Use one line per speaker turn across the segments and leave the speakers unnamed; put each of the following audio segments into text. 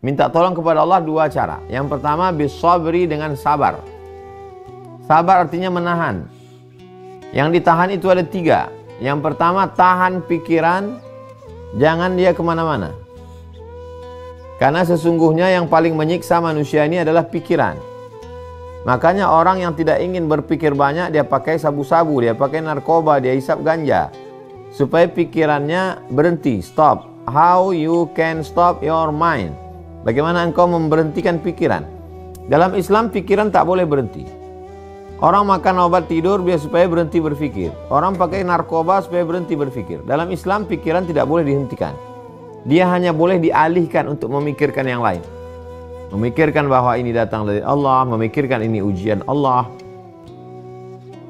Minta tolong kepada Allah dua cara. Yang pertama bisabri, dengan sabar. Sabar artinya menahan. Yang ditahan itu ada tiga. Yang pertama tahan pikiran, jangan dia kemana-mana. Karena sesungguhnya yang paling menyiksa manusia ini adalah pikiran. Makanya orang yang tidak ingin berpikir banyak, dia pakai sabu-sabu, dia pakai narkoba, dia hisap ganja. Supaya pikirannya berhenti, stop. How you can stop your mind? Bagaimana engkau memberhentikan pikiran? Dalam Islam pikiran tak boleh berhenti. Orang makan obat tidur biar supaya berhenti berpikir. Orang pakai narkoba supaya berhenti berpikir. Dalam Islam pikiran tidak boleh dihentikan. Dia hanya boleh dialihkan untuk memikirkan yang lain. Memikirkan bahwa ini datang dari Allah, memikirkan ini ujian Allah.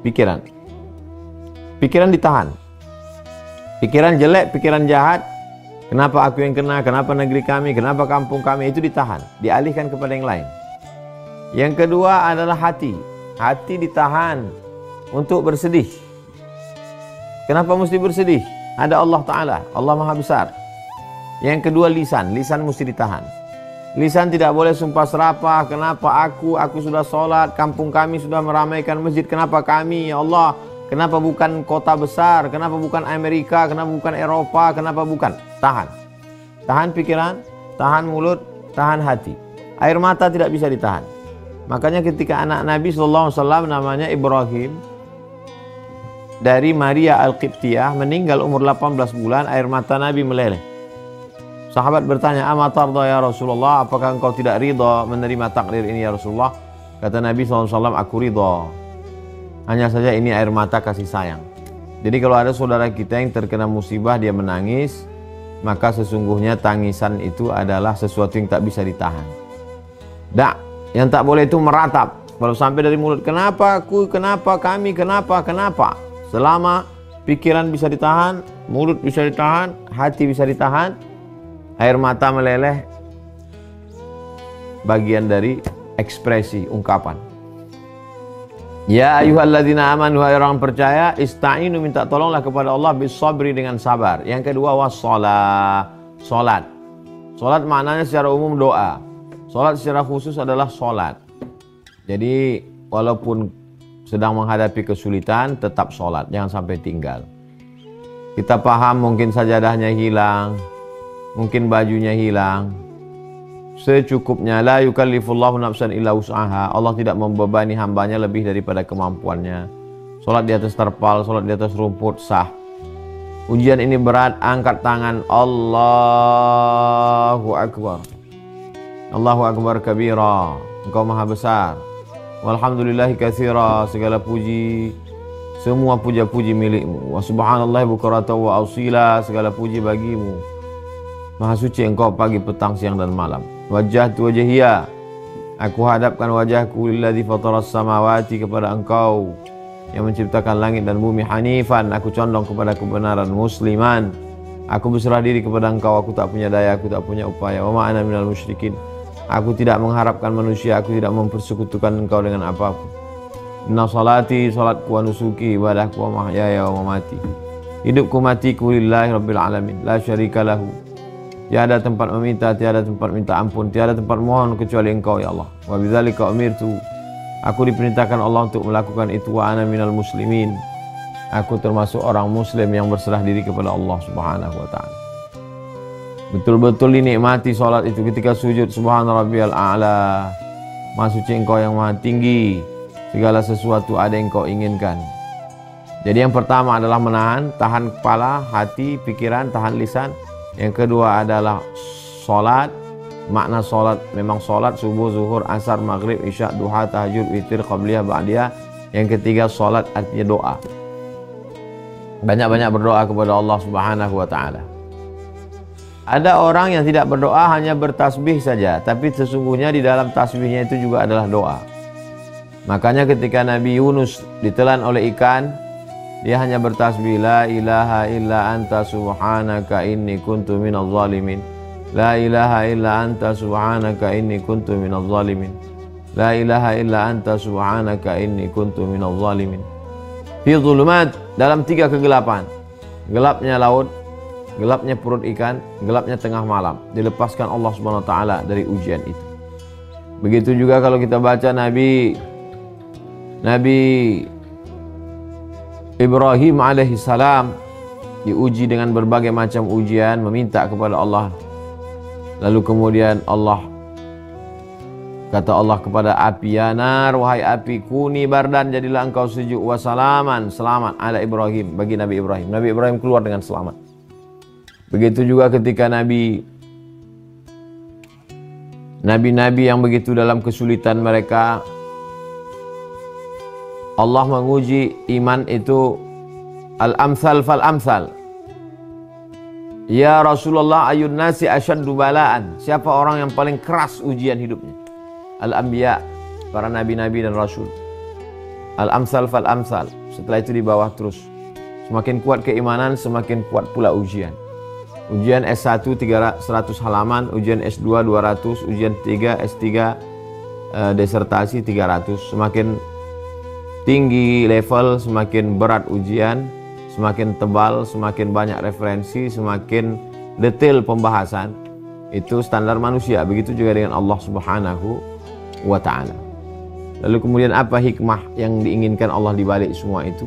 Pikiran. Pikiran ditahan. Pikiran jelek, pikiran jahat. Kenapa aku yang kena, kenapa negeri kami, kenapa kampung kami, itu ditahan. Dialihkan kepada yang lain. Yang kedua adalah hati. Hati ditahan untuk bersedih. Kenapa mesti bersedih? Ada Allah Ta'ala, Allah Maha Besar. Yang kedua lisan. Lisan mesti ditahan. Lisan tidak boleh sumpah serapah. Kenapa aku sudah sholat, kampung kami sudah meramaikan masjid, kenapa kami, ya Allah? Kenapa bukan kota besar? Kenapa bukan Amerika? Kenapa bukan Eropa? Kenapa bukan? Tahan. Tahan pikiran, tahan mulut, tahan hati. Air mata tidak bisa ditahan. Makanya ketika anak Nabi SAW namanya Ibrahim, dari Maria Al-Qibtiyah, meninggal umur 18 bulan, air mata Nabi meleleh. Sahabat bertanya, "Ama tarda ya Rasulullah, apakah engkau tidak ridha menerima takdir ini ya Rasulullah?" Kata Nabi SAW, "Aku ridha. Hanya saja ini air mata kasih sayang." Jadi kalau ada saudara kita yang terkena musibah, dia menangis, maka sesungguhnya tangisan itu adalah sesuatu yang tak bisa ditahan. Yang tak boleh itu meratap. Kalau sampai dari mulut, kenapa aku, kenapa kami, kenapa. Selama pikiran bisa ditahan, mulut bisa ditahan, hati bisa ditahan, air mata meleleh, bagian dari ekspresi, ungkapan. Ya ayyuhalladzina amanu, hai orang percaya, ista'inu, minta tolonglah kepada Allah, bisabri, dengan sabar. Yang kedua wassalah, salat. Salat maknanya secara umum doa. Salat secara khusus adalah salat. Jadi walaupun sedang menghadapi kesulitan, tetap salat, jangan sampai tinggal. Kita paham mungkin sajadahnya hilang, mungkin bajunya hilang. Secukupnya, la yukallifullahu nafsan illa wus'aha. Allah tidak membebani hambanya lebih daripada kemampuannya. Salat di atas terpal, salat di atas rumput, sah. Ujian ini berat, angkat tangan, Allahu Akbar. Allahu Akbar kabira, Engkau maha besar. Walhamdulillahi katsira, segala puji, semua puja-puji milikmu. Wa subhanallahi bukratan wa asila, segala puji bagimu. Maha suci Engkau pagi, petang, siang dan malam. Wajjahtu wajhiya, aku hadapkan wajahku lilladzi fataras samawati, kepada Engkau yang menciptakan langit dan bumi. Hanifan, aku condong kepada kebenaran. Musliman, aku berserah diri kepada Engkau, aku tak punya daya, aku tak punya upaya. Wa ma ana minal musyrikin, aku tidak mengharapkan manusia, aku tidak mempersekutukan Engkau dengan apapun. Inna salati, salatku, wa nusuki, ibadahku, wa mahyaya wa mamati, hidupku matiku lillahi rabbil alamin, la syarika lahu, tiada tempat meminta, tiada tempat minta ampun, tiada tempat mohon kecuali Engkau ya Allah. Wa bidzalika umirtu, aku diperintahkan Allah untuk melakukan itu. Wa ana minal muslimin, aku termasuk orang muslim yang berserah diri kepada Allah Subhanahu wa taala. Betul-betul dinikmati salat itu ketika sujud, subhana rabbiyal a'la, maha suci Engkau yang maha tinggi, segala sesuatu ada yang Engkau inginkan. Jadi yang pertama adalah menahan, tahan kepala, hati, pikiran, tahan lisan. Yang kedua adalah salat. Makna salat memang salat subuh, zuhur, asar, maghrib, isya, duha, tahajud, witir, qabliyah, ba'diyah. Yang ketiga salat artinya doa. Banyak-banyak berdoa kepada Allah Subhanahu wa taala. Ada orang yang tidak berdoa, hanya bertasbih saja, tapi sesungguhnya di dalam tasbihnya itu juga adalah doa. Makanya ketika Nabi Yunus ditelan oleh ikan, dia hanya bertasbih, la ilaha illa anta subhanaka inni kuntu minadh zalimin. La ilaha illa anta subhanaka inni kuntu minadh zalimin. La ilaha illa anta subhanaka inni kuntu minadh zalimin. Fi dhulumat, dalam tiga kegelapan. Gelapnya laut, gelapnya perut ikan, gelapnya tengah malam. Dilepaskan Allah Subhanahu wa taala dari ujian itu. Begitu juga kalau kita baca Nabi Ibrahim alaihissalam diuji dengan berbagai macam ujian, meminta kepada Allah. Lalu kemudian kata Allah kepada api, ya nar, wahai api, kuni bardan, jadilah engkau sejuk, wasalaman, selamat ala Ibrahim, bagi Nabi Ibrahim. Nabi Ibrahim keluar dengan selamat. Begitu juga ketika nabi-nabi yang begitu dalam kesulitan mereka, Allah menguji iman itu al-amsal fal-amsal. Ya Rasulullah, ayun nasi asyaddu balaan. Siapa orang yang paling keras ujian hidupnya? Al-anbiya, para nabi-nabi dan rasul. Al-amsal fal-amsal. Setelah itu di bawah terus. Semakin kuat keimanan, semakin kuat pula ujian. Ujian S1 100 halaman, ujian S2 200, ujian 3 S3 disertasi 300. Semakin tinggi level, semakin berat ujian, semakin tebal, semakin banyak referensi, semakin detail pembahasan. Itu standar manusia. Begitu juga dengan Allah Subhanahu wa ta'ala. Lalu kemudian apa hikmah yang diinginkan Allah di balik semua itu?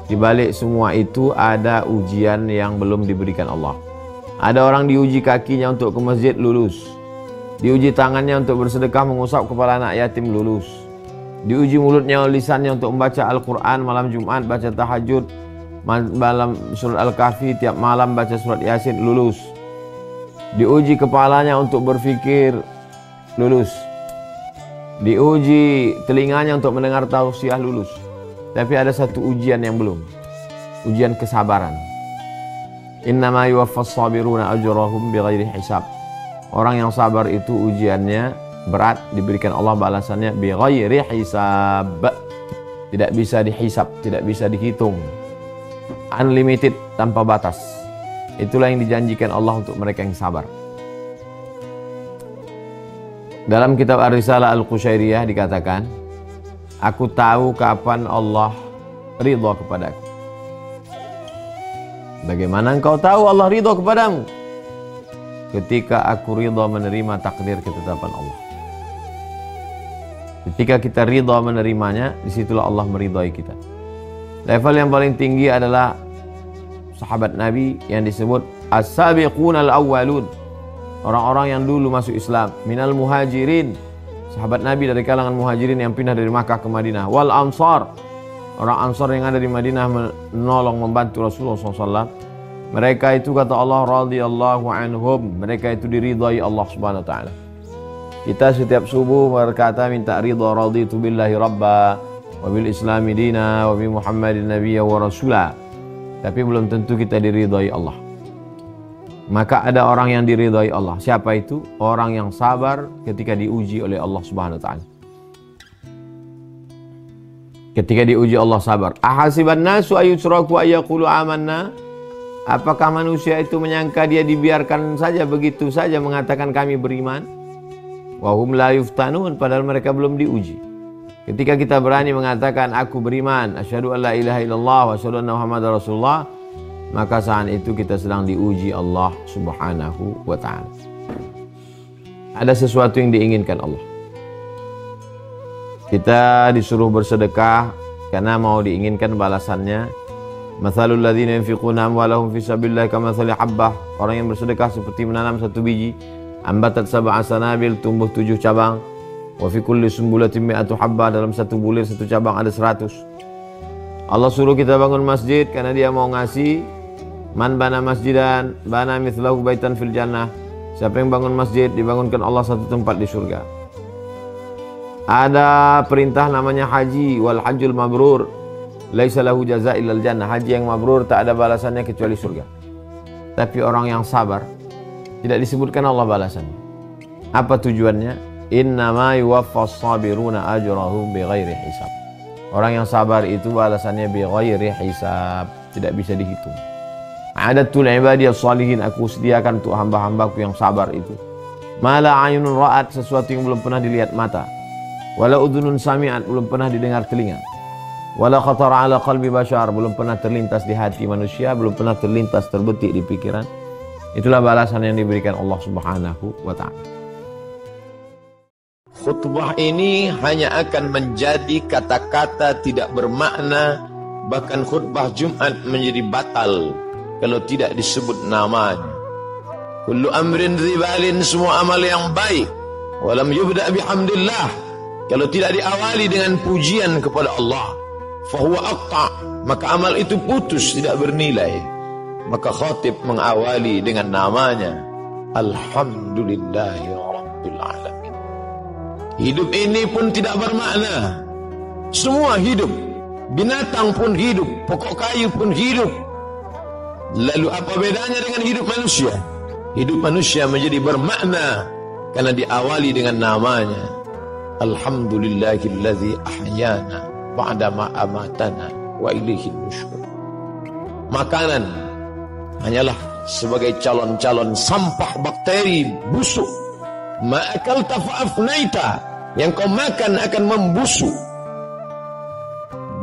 Di balik semua itu ada ujian yang belum diberikan Allah. Ada orang diuji kakinya untuk ke masjid, lulus. Diuji tangannya untuk bersedekah mengusap kepala anak yatim, lulus. Diuji mulutnya, lisannya untuk membaca Al-Quran malam Jumat, baca tahajud, malam surat Al-Kahfi, tiap malam baca surat Yasin, lulus. Diuji kepalanya untuk berfikir, lulus. Diuji telinganya untuk mendengar tausiah, lulus. Tapi ada satu ujian yang belum. Ujian kesabaran. Innama yuwaffas sabiruna ajrahum bighairi hisab. Orang yang sabar itu ujiannya berat, diberikan Allah balasannya bighairi hisab. Tidak bisa dihisab, tidak bisa dihitung. Unlimited, tanpa batas. Itulah yang dijanjikan Allah untuk mereka yang sabar. Dalam kitab Ar-Risalah Al-Qushairiyah dikatakan, aku tahu kapan Allah ridha kepadaku. Bagaimana engkau tahu Allah ridha kepadamu? Ketika aku ridha menerima takdir ketetapan Allah. Ketika kita ridha menerimanya, disitulah Allah meridhai kita. Level yang paling tinggi adalah sahabat Nabi yang disebut as-sabiqun al-awwalun. Orang-orang yang dulu masuk Islam. Minal muhajirin. Sahabat Nabi dari kalangan muhajirin yang pindah dari Makkah ke Madinah. Wal ansar. Orang ansar yang ada di Madinah menolong, membantu Rasulullah SAW. Mereka itu kata Allah radhiyallahu anhum. Mereka itu diridhai Allah Subhanahu wa taala. Kita setiap subuh berkata minta ridha, raditu billahi rabba wa bil islami dina wa bi Muhammadin nabiyya wa rasula. Tapi belum tentu kita diridhai Allah. Maka ada orang yang diridhai Allah. Siapa itu? Orang yang sabar ketika diuji oleh Allah Subhanahu wa taala. Ketika diuji Allah sabar. Ahasiban nasu ayutraku ayyaqulu amanna? Apakah manusia itu menyangka dia dibiarkan saja begitu saja mengatakan kami beriman? Wa hum la yuftanun, padahal mereka belum diuji. Ketika kita berani mengatakan aku beriman, asyhadu an la ilaha illallah wa asyhadu anna Muhammadar Rasulullah, maka saat itu kita sedang diuji Allah Subhanahu wa ta'ala. Ada sesuatu yang diinginkan Allah. Kita disuruh bersedekah karena mau diinginkan balasannya. Mathalul ladzina yunfiquna amwalahum fi sabilillah kamathali habbah. Orang yang bersedekah seperti menanam satu biji, ambatat sab'a sanabil, tumbuh 7 cabang. Wa fi kulli sumbulatin mi'atu habbah, dalam satu bulir satu cabang ada 100. Allah suruh kita bangun masjid karena dia mau ngasih. Man bana masjidan bana mithlahu baitan fil jannah. Siapa yang bangun masjid, dibangunkan Allah satu tempat di surga. Ada perintah namanya haji, wal hajjul mabrur laisa lahu jazaa illal jannah. Haji yang mabrur tak ada balasannya kecuali surga. Tapi orang yang sabar tidak disebutkan Allah balasannya. Apa tujuannya? Innama yuwaffas sabiruna ajrahum bighairi hisab. Orang yang sabar itu balasannya bighairi hisab, tidak bisa dihitung. Adatul ibadiyas salihin, aku sediakan untuk hamba-hambaku yang sabar itu. Mala ayunun ra'at, sesuatu yang belum pernah dilihat mata. Wala udhunun sami'at, belum pernah didengar telinga. Wala khatara ala qalbi bashar, belum pernah terlintas di hati manusia, belum pernah terlintas terbetik di pikiran. Itulah balasan yang diberikan Allah Subhanahu wa ta'ala. Khutbah ini hanya akan menjadi kata-kata tidak bermakna, bahkan khutbah Jumat menjadi batal kalau tidak disebut namanya. Kullu amrin ribalin, semua amal yang baik, walam yubda bihamdillah, kalau tidak diawali dengan pujian kepada Allah, fahuwa aqta', maka amal itu putus, tidak bernilai. Maka khatib mengawali dengan namanya, Alhamdulillahi Rabbil Alamin. Hidup ini pun tidak bermakna. Semua hidup, binatang pun hidup, pokok kayu pun hidup. Lalu apa bedanya dengan hidup manusia? Hidup manusia menjadi bermakna karena diawali dengan namanya, Alhamdulillahillazi ahyana ba'dama amatana wa ilaihin nusyur. Makanan hanyalah sebagai calon-calon sampah bakteri busuk. Ma'akalta fa'afnaita, yang kau makan akan membusuk.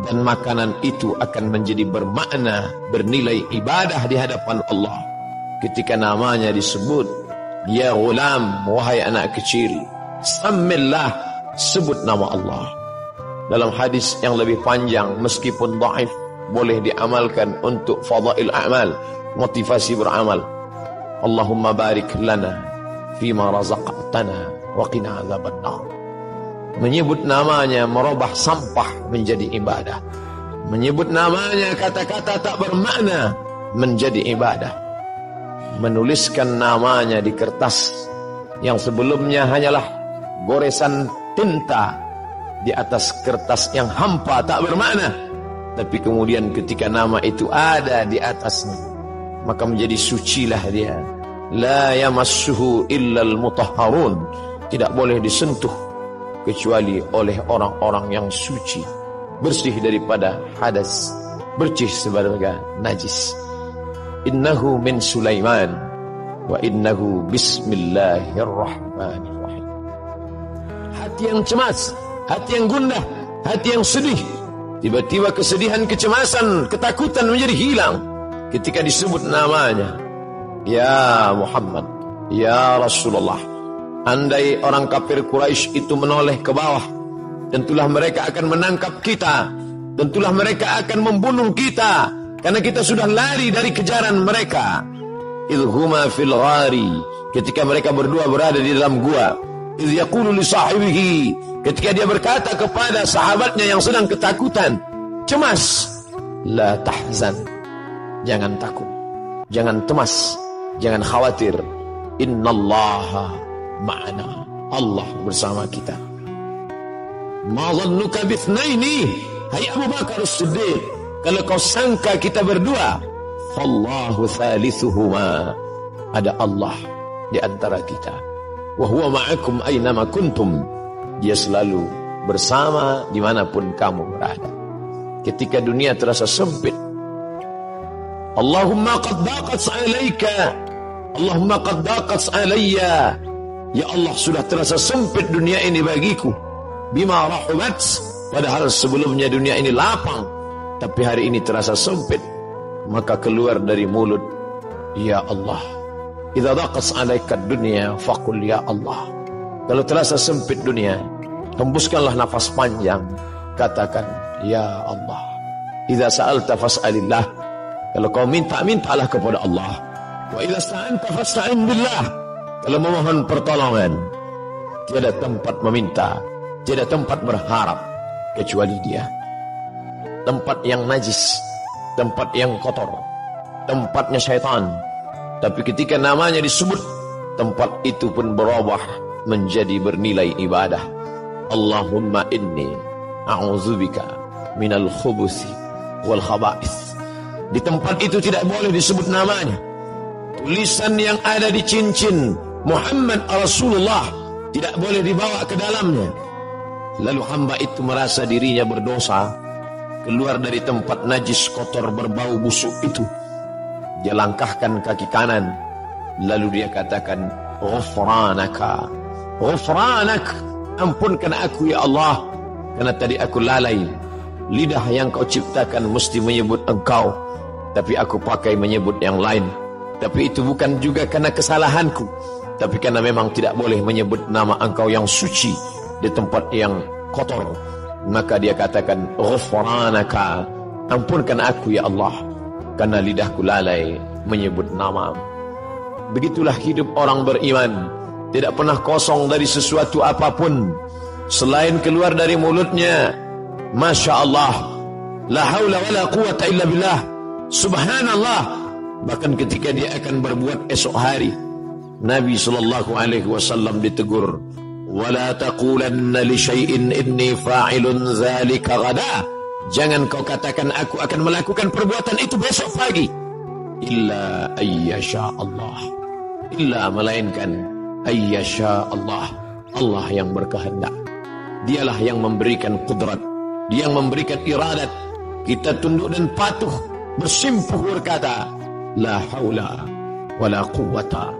Dan makanan itu akan menjadi bermakna, bernilai ibadah di hadapan Allah ketika namanya disebut. Ya ghulam, wahai anak kecil, sammillah, sebut nama Allah. Dalam hadis yang lebih panjang, meskipun dhaif, boleh diamalkan untuk fadail a'mal, motivasi beramal. Allahumma barik lana fima razaqtana wa qina azabannar. Menyebut namanya merubah sampah menjadi ibadah. Menyebut namanya kata-kata tak bermakna menjadi ibadah. Menuliskan namanya di kertas yang sebelumnya hanyalah goresan tinta di atas kertas yang hampa tak bermakna, tapi kemudian ketika nama itu ada di atasnya, maka menjadi sucilah dia. La yamassuhu illal mutahharun, tidak boleh disentuh kecuali oleh orang-orang yang suci, bersih daripada hadas, bersih sebagai najis. Innahu min Sulaiman wa innahu bismillahirrahmanirrahim. Hati yang cemas, hati yang gundah, hati yang sedih, tiba-tiba kesedihan, kecemasan, ketakutan menjadi hilang ketika disebut namanya. Ya Muhammad, ya Rasulullah. Andai orang kafir Quraisy itu menoleh ke bawah, tentulah mereka akan menangkap kita, tentulah mereka akan membunuh kita, karena kita sudah lari dari kejaran mereka. Idhuma fil ghari, ketika mereka berdua berada di dalam gua. Idh yaqulu li sahibihi, ketika dia berkata kepada sahabatnya yang sedang ketakutan, cemas, la tahzan, jangan takut, jangan cemas, jangan khawatir. Innallaha ma'ana, Allah bersama kita. Ma dhannuka bithnaini, hai Abu Bakar As-Siddiq, kalau kau sangka kita berdua, fallahu thalithuhuma, ada Allah di antara kita. Wa huwa ma'akum aynama kuntum, dia selalu bersama dimanapun kamu berada. Ketika dunia terasa sempit, Allahumma qad daqat alayka, Allahumma qad daqat alayya, ya Allah sudah terasa sempit dunia ini bagiku. Bima rahumat, padahal sebelumnya dunia ini lapang, tapi hari ini terasa sempit. Maka keluar dari mulut, ya Allah. Idza daqat alayka dunya faqul ya Allah. Kalau terasa sempit dunia, hembuskanlah nafas panjang, katakan ya Allah. Idza sa'alta fas'alillah, kalau kau minta, mintalah kepada Allah. Wa idza sta'anta fasta'in billah, kalau memohon pertolongan, tiada tempat meminta, tiada tempat berharap kecuali Dia. Tempat yang najis, tempat yang kotor, tempatnya syaitan. Tapi ketika namanya disebut, tempat itu pun berubah menjadi bernilai ibadah. Allahumma inni a'udzubika minal khubuthi wal khaba'ith. Di tempat itu tidak boleh disebut namanya. Tulisan yang ada di cincin Muhammad Rasulullah tidak boleh dibawa ke dalamnya. Lalu hamba itu merasa dirinya berdosa, keluar dari tempat najis, kotor, berbau busuk itu. Dia langkahkan kaki kanan, lalu dia katakan, Ghufranaka, Ghufranak, ampunkan aku ya Allah, karena tadi aku lalai
lidah yang kau ciptakan mesti menyebut engkau, tapi aku pakai menyebut yang lain. Tapi itu bukan juga karena kesalahanku, tapi karena memang tidak boleh menyebut nama engkau yang suci di tempat yang kotor. Maka dia katakan, ghufranaka, ampunkan aku ya Allah, karena lidahku lalai menyebut nama. Begitulah hidup orang beriman, tidak pernah kosong dari sesuatu apapun selain keluar dari mulutnya Masya Allah, la haula wa la quwata illa billah, subhanallah. Bahkan ketika dia akan berbuat esok hari, Nabi SAW ditegur, wala taqulanna li syai'in inni fa'ilun dzalika ghada, jangan kau katakan aku akan melakukan perbuatan itu besok pagi, illa ayyasha Allah, illa melainkan ayyasha Allah, Allah yang berkehendak. Dialah yang memberikan kudrat, dia yang memberikan iradat. Kita tunduk dan patuh, bersimpuh berkata, la haula wa la quwata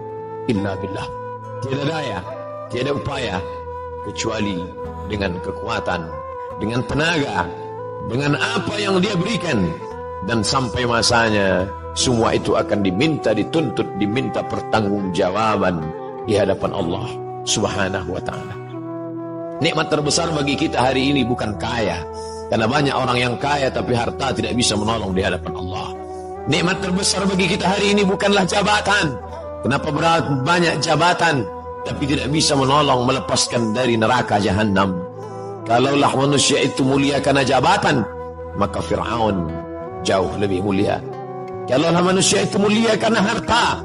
illa billah. Tiada daya, tiada upaya kecuali dengan kekuatan, dengan tenaga, dengan apa yang dia berikan. Dan sampai masanya semua itu akan diminta, dituntut, diminta pertanggungjawaban di hadapan Allah Subhanahu wa ta'ala. Nikmat terbesar bagi kita hari ini bukan kaya, karena banyak orang yang kaya tapi harta tidak bisa menolong di hadapan Allah. Nikmat terbesar bagi kita hari ini bukanlah jabatan. Kenapa banyak jabatan tapi tidak bisa menolong melepaskan dari neraka jahanam? Kalaulah manusia itu mulia karena jabatan, maka Fir'aun jauh lebih mulia. Kalaulah manusia itu mulia karena harta,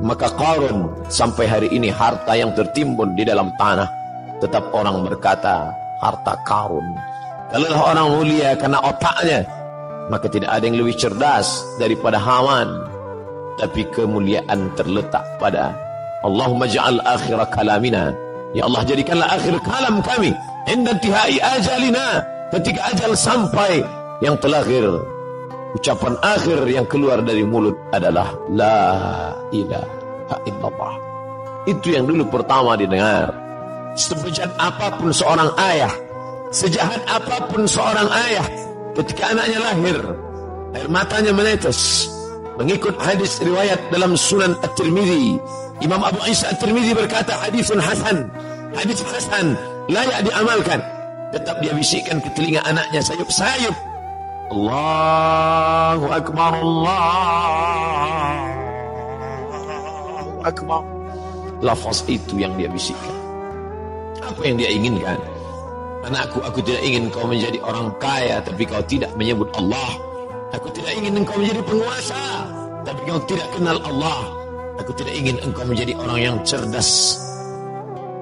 maka Qarun sampai hari ini harta yang tertimbun di dalam tanah, tetap orang berkata harta Qarun. Kalaulah orang mulia karena otaknya, maka tidak ada yang lebih cerdas daripada Haman. Tapi kemuliaan terletak pada Allahumma ja'al akhir kalamina, ya Allah jadikanlah akhir kalam kami inda intihai ajalina, ketika ajal sampai, yang terakhir, ucapan akhir yang keluar dari mulut adalah la ilaha illallah. Itu yang dulu pertama didengar. Sebejat apapun seorang ayah, sejahat apapun seorang ayah, ketika anaknya lahir, air matanya menetes. Mengikut hadis riwayat dalam Sunan At-Tirmidzi, Imam Abu Isa At-Tirmidzi berkata haditsun hasan, hadis hasan, layak diamalkan. Tetap dia bisikkan ke telinga anaknya sayup-sayup, Allahu Akbar, Allahu Akbar. Lafaz itu yang dia bisikkan. Apa yang dia inginkan? Anakku, aku tidak ingin kau menjadi orang kaya tapi kau tidak menyebut Allah. Aku tidak ingin engkau menjadi penguasa tapi kau tidak kenal Allah. Aku tidak ingin engkau menjadi orang yang cerdas,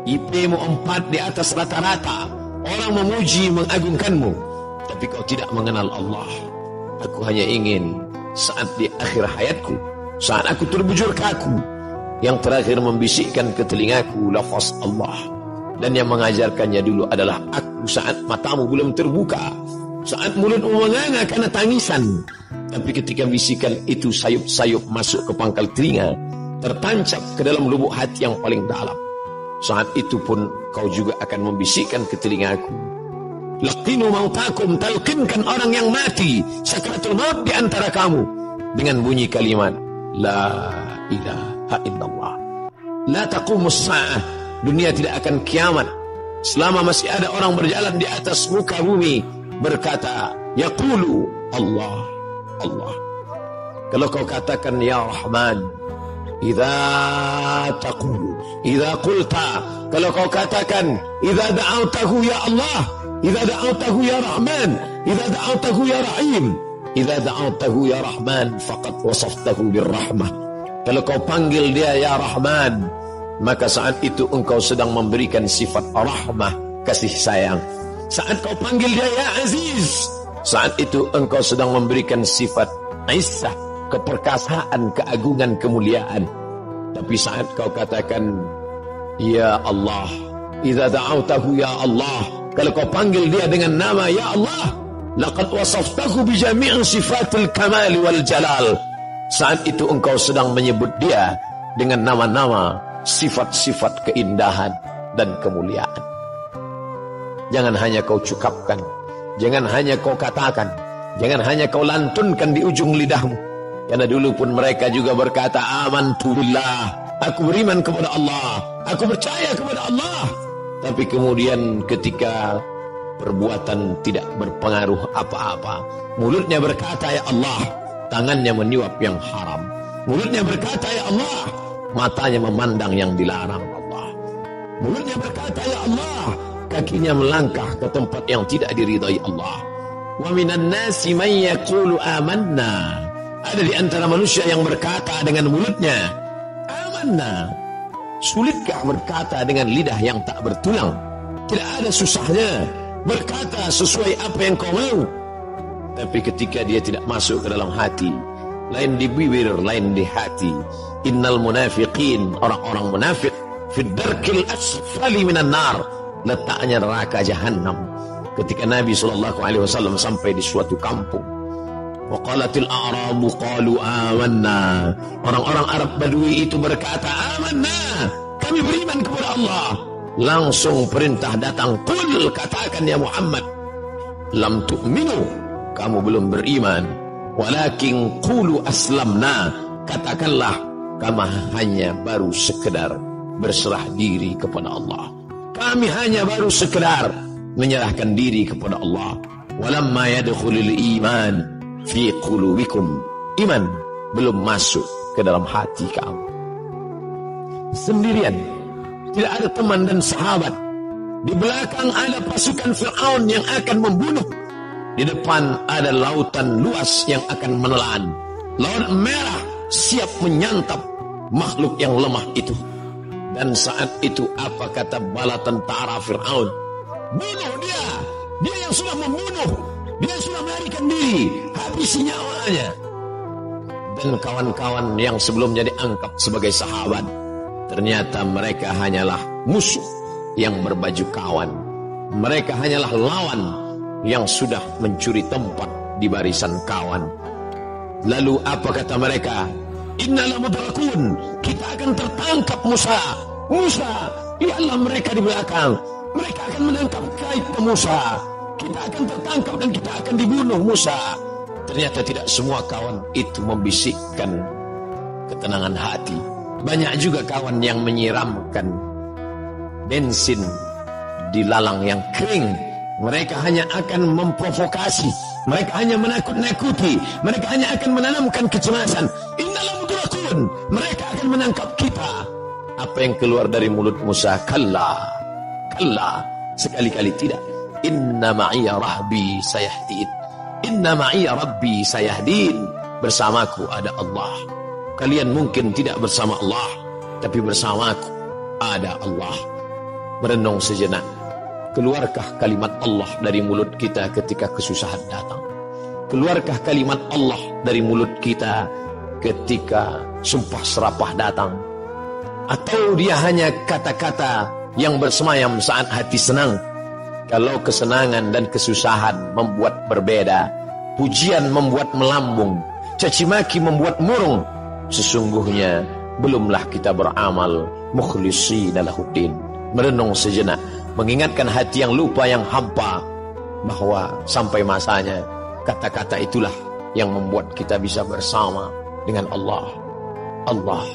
IP-mu 4 di atas rata-rata, orang memuji mengagungkanmu, tapi kau tidak mengenal Allah. Aku hanya ingin saat di akhir hayatku, saat aku terbujur kaku, yang terakhir membisikkan ke telingaku lafaz Allah. Dan yang mengajarkannya dulu adalah aku saat matamu belum terbuka, saat mulutmu menganga karena tangisan. Tapi ketika bisikan itu sayup-sayup masuk ke pangkal telinga, tertancap ke dalam lubuk hati yang paling dalam, saat itu pun kau juga akan membisikkan ke telingaku, laqinu mautakum, talqinkan orang yang mati sakratul maut di antara kamu dengan bunyi kalimat la ilaha illallah. La taqumus sa'ah, dunia tidak akan kiamat selama masih ada orang berjalan di atas muka bumi berkata yaqulu Allah, Allah. Kalau kau katakan ya Rahman, idza taqulu, idza qulta, kalau kau katakan idza da'awtahu ya Allah, idza da'awtahu ya Rahman, idza da'awtahu ya Rahim, idza da'awtahu ya Rahman faqad wasaftahu birrahmah. Kalau kau panggil dia ya Rahman, maka saat itu engkau sedang memberikan sifat rahmah, kasih sayang. Saat kau panggil dia ya Aziz, saat itu engkau sedang memberikan sifat izzah, keperkasaan, keagungan, kemuliaan. Tapi saat kau katakan ya Allah, idza da'awtahu ya Allah, kalau kau panggil dia dengan nama ya Allah, laqad wasaftahu bi jami'i sifatil kamal wal jalal, saat itu engkau sedang menyebut dia dengan nama-nama, sifat-sifat keindahan dan kemuliaan. Jangan hanya kau cukupkan jangan hanya kau katakan, jangan hanya kau lantunkan di ujung lidahmu. Karena dulu pun mereka juga berkata, amantu billah, aku beriman kepada Allah, aku percaya kepada Allah. Tapi kemudian ketika perbuatan tidak berpengaruh apa-apa, mulutnya berkata ya Allah, tangannya meniup yang haram. Mulutnya berkata ya Allah, matanya memandang yang dilarang Allah. Mulutnya berkata ya Allah, kakinya melangkah ke tempat yang tidak diridai Allah. Wa minan nasi man yaqulu amanna. Ada di antara manusia yang berkata dengan mulutnya amanna. Sulitkah berkata dengan lidah yang tak bertulang? Tidak ada susahnya berkata sesuai apa yang kau mau. Tapi ketika dia tidak masuk ke dalam hati, lain di bibir, lain di hati. Innal munafiqin, orang-orang munafik, fi darkil asfali minan nar, letaknya neraka jahanam. Ketika Nabi SAW sampai di suatu kampung, waqalatil a'rabu qalu amanna, orang-orang Arab Badui itu berkata amanna, kami beriman kepada Allah. Langsung perintah datang, qul, katakan ya Muhammad, lam tu'minu, kamu belum beriman, walakin qulu aslamna, katakanlah kami hanya baru sekedar berserah diri kepada Allah, kami hanya baru sekedar menyerahkan diri kepada Allah. Walamma yadkhulul iman fi qulubikum, iman belum masuk ke dalam hati kamu. Sendirian, tidak ada teman dan sahabat. Di belakang ada pasukan Fir'aun yang akan membunuh. Di depan ada lautan luas yang akan menelan. Laut merah siap menyantap makhluk yang lemah itu. Dan saat itu apa kata bala tentara Fir'aun? Bunuh dia! Dia yang sudah membunuh, dia sudah melarikan diri, habisi nyawanya. Dan kawan-kawan yang sebelumnya dianggap sebagai sahabat, ternyata mereka hanyalah musuh yang berbaju kawan. Mereka hanyalah lawan yang sudah mencuri tempat di barisan kawan. Lalu apa kata mereka? Innala mudrakun, kita akan tertangkap Musa. Musa, lihatlah mereka di belakang. Mereka akan menangkap kita Musa. Kita akan tertangkap dan kita akan dibunuh Musa. Ternyata tidak semua kawan itu membisikkan ketenangan hati. Banyak juga kawan yang menyiramkan bensin di lalang yang kering. Mereka hanya akan memprovokasi, mereka hanya menakut-nakuti, mereka hanya akan menanamkan kecemasan. Innal mudrakun, mereka akan menangkap kita. Apa yang keluar dari mulut Musa? Kalla, kalla, sekali-kali tidak. Inna ma'iya rahbi sayahdin, inna ma'iya rabbi sayahdin. Bersamaku ada Allah. Kalian mungkin tidak bersama Allah, tapi bersamaku ada Allah. Merenung sejenak. Keluarkah kalimat Allah dari mulut kita ketika kesusahan datang? Keluarkah kalimat Allah dari mulut kita ketika sumpah serapah datang? Atau dia hanya kata-kata yang bersemayam saat hati senang? Kalau kesenangan dan kesusahan membuat berbeda, pujian membuat melambung, cacimaki membuat murung, sesungguhnya belumlah kita beramal mukhlishina lahuddin. Merenung sejenak, mengingatkan hati yang lupa, yang hampa, bahwa sampai masanya kata-kata itulah yang membuat kita bisa bersama dengan Allah. Allah